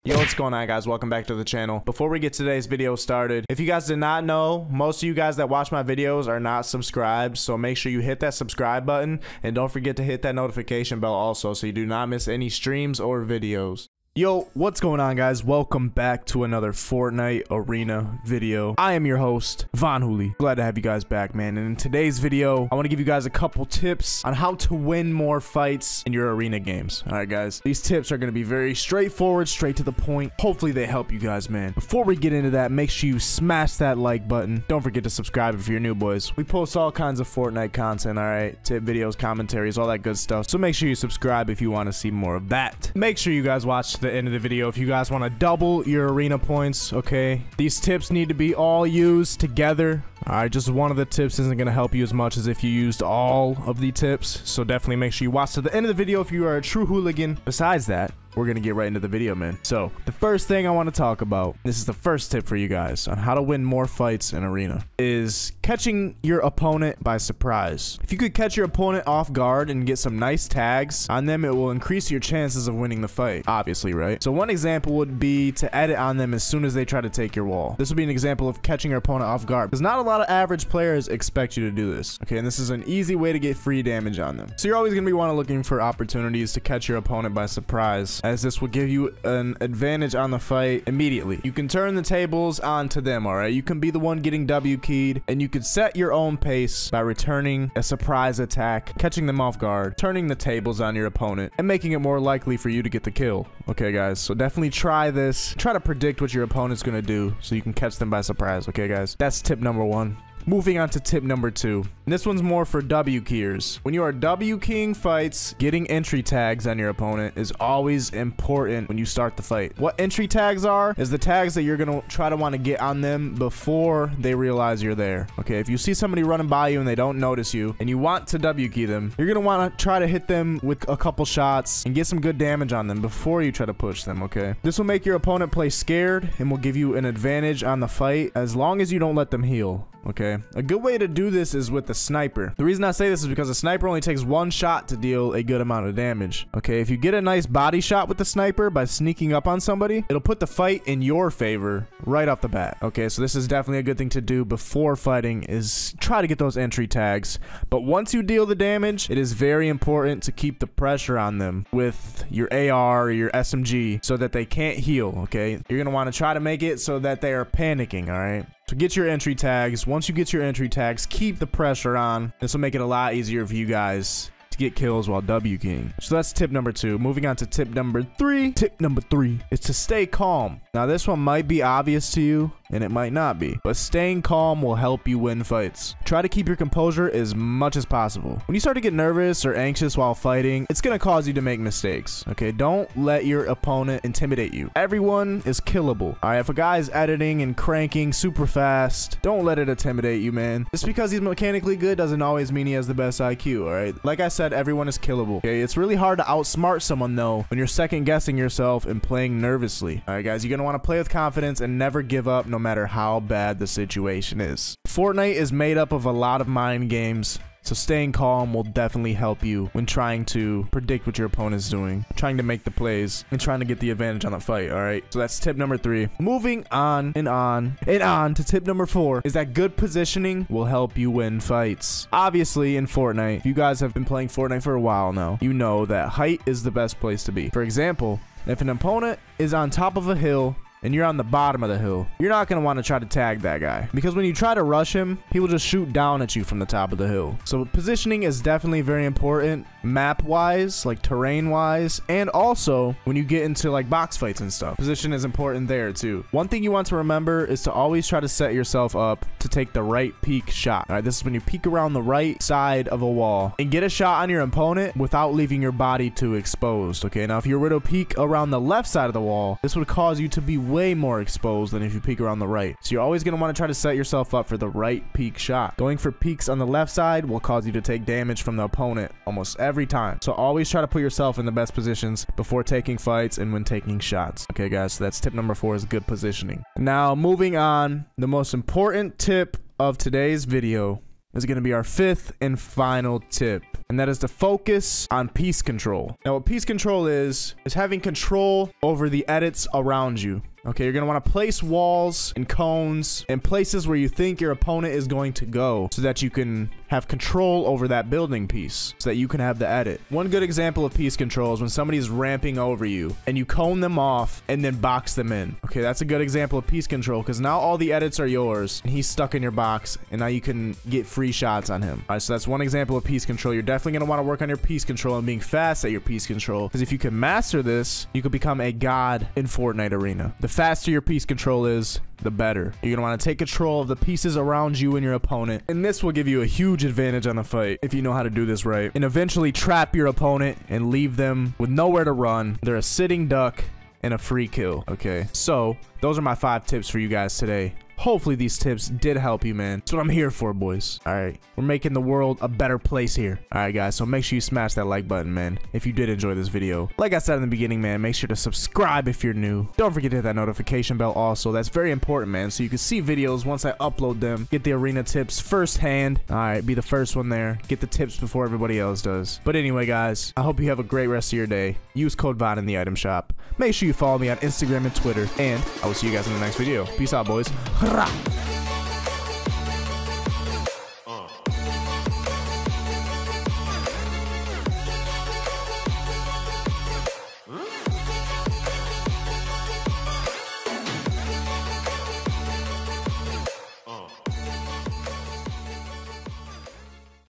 Yo, what's going on, guys? Welcome back to the channel. Before we get today's video started, if you guys did not know, most of you guys that watch my videos are not subscribed, so make sure you hit that subscribe button and don't forget to hit that notification bell also so you do not miss any streams or videos. Yo, what's going on, guys? Welcome back to another Fortnite arena video. I am your host, Von Hooli. Glad to have you guys back, man. And in today's video, I want to give you guys a couple tips on how to win more fights in your arena games. All right, guys. These tips are going to be very straightforward, straight to the point. Hopefully, they help you guys, man. Before we get into that, make sure you smash that like button. Don't forget to subscribe if you're new, boys. We post all kinds of Fortnite content, all right? Tip videos, commentaries, all that good stuff. So make sure you subscribe if you want to see more of that. Make sure you guys watch the end of the video if you guys want to double your arena points. Okay, these tips need to be all used together. All right, just one of the tips isn't going to help you as much as if you used all of the tips, so definitely make sure you watch to the end of the video if you are a true hooligan. Besides that, we're gonna get right into the video, man. So the first thing I want to talk about, this is the first tip for you guys on how to win more fights in arena, is catching your opponent by surprise. If you could catch your opponent off guard and get some nice tags on them, it will increase your chances of winning the fight, obviously, right? So one example would be to edit on them as soon as they try to take your wall. This would be an example of catching your opponent off guard, because not a lot of average players expect you to do this, okay? And this is an easy way to get free damage on them. So you're always gonna be looking for opportunities to catch your opponent by surprise, as this will give you an advantage on the fight immediately. You can turn the tables onto them, all right? You can be the one getting W keyed, and you can set your own pace by returning a surprise attack, catching them off guard, turning the tables on your opponent, and making it more likely for you to get the kill. Okay, guys? So definitely try this. Try to predict what your opponent's gonna do so you can catch them by surprise, okay, guys? That's tip number one. Moving on to tip number two. And this one's more for W keyers. When you are W keying fights, getting entry tags on your opponent is always important when you start the fight. What entry tags are is the tags that you're gonna try to want to get on them before they realize you're there. Okay, if you see somebody running by you and they don't notice you and you want to W key them, you're gonna want to try to hit them with a couple shots and get some good damage on them before you try to push them, okay? This will make your opponent play scared and will give you an advantage on the fight as long as you don't let them heal. Okay, a good way to do this is with the sniper. The reason I say this is because a sniper only takes one shot to deal a good amount of damage. Okay, if you get a nice body shot with the sniper by sneaking up on somebody, it'll put the fight in your favor right off the bat. Okay, so this is definitely a good thing to do before fighting, is try to get those entry tags. But once you deal the damage, it is very important to keep the pressure on them with your AR or your SMG so that they can't heal. Okay, you're gonna want to try to make it so that they are panicking. All right, so get your entry tags. Once you get your entry tags, keep the pressure on. This will make it a lot easier for you guys to get kills while W keying. So that's tip number two. Moving on to tip number three. Tip number three is to stay calm. Now this one might be obvious to you and it might not be, but staying calm will help you win fights. Try to keep your composure as much as possible. When you start to get nervous or anxious while fighting, it's gonna cause you to make mistakes. Okay, don't let your opponent intimidate you. Everyone is killable. All right, if a guy's editing and cranking super fast, don't let it intimidate you, man. Just because he's mechanically good doesn't always mean he has the best IQ. All right, like I said, everyone is killable. Okay, it's really hard to outsmart someone though when you're second guessing yourself and playing nervously. All right, guys, you're gonna want to play with confidence and never give up no matter how bad the situation is. Fortnite is made up of a lot of mind games, so staying calm will definitely help you when trying to predict what your opponent's doing, trying to make the plays, and trying to get the advantage on the fight, all right? So that's tip number three. Moving on and on and on to tip number four is that good positioning will help you win fights. Obviously, in Fortnite, if you guys have been playing Fortnite for a while now, you know that height is the best place to be. For example, if an opponent is on top of a hill and you're on the bottom of the hill, you're not going to want to try to tag that guy, because when you try to rush him, he will just shoot down at you from the top of the hill. So positioning is definitely very important, map wise, like terrain wise, and also when you get into like box fights and stuff, position is important there too. One thing you want to remember is to always try to set yourself up to take the right peek shot. All right, this is when you peek around the right side of a wall and get a shot on your opponent without leaving your body too exposed. Okay, now if you were to peek around the left side of the wall, this would cause you to be way more exposed than if you peek around the right. So you're always going to want to try to set yourself up for the right peek shot. Going for peeks on the left side will cause you to take damage from the opponent almost every time. So always try to put yourself in the best positions before taking fights and when taking shots. Okay, guys, so that's tip number four, is good positioning. Now, moving on, the most important tip of today's video is going to be our 5th and final tip. And that is to focus on piece control. Now, what piece control is having control over the edits around you. Okay, you're going to want to place walls and cones in places where you think your opponent is going to go so that you can have control over that building piece so that you can have the edit. One good example of piece control is when somebody's ramping over you and you cone them off and then box them in. Okay, that's a good example of piece control because now all the edits are yours and he's stuck in your box and now you can get free shots on him. All right, so that's one example of piece control. You're definitely going to want to work on your piece control and being fast at your piece control because if you can master this, you could become a god in Fortnite arena. The faster your piece control is, the better. You're gonna want to take control of the pieces around you and your opponent, and this will give you a huge advantage on the fight if you know how to do this right, and eventually trap your opponent and leave them with nowhere to run. They're a sitting duck and a free kill. Okay, so those are my 5 tips for you guys today. Hopefully these tips did help you, man. That's what I'm here for, boys. All right, we're making the world a better place here. All right, guys, so make sure you smash that like button, man, if you did enjoy this video. Like I said in the beginning, man, make sure to subscribe if you're new. Don't forget to hit that notification bell also. That's very important, man, so you can see videos once I upload them. Get the arena tips firsthand. All right, be the first one there. Get the tips before everybody else does. But anyway, guys, I hope you have a great rest of your day. Use code VON in the item shop. Make sure you follow me on Instagram and Twitter, and I will see you guys in the next video. Peace out, boys. Hurrah!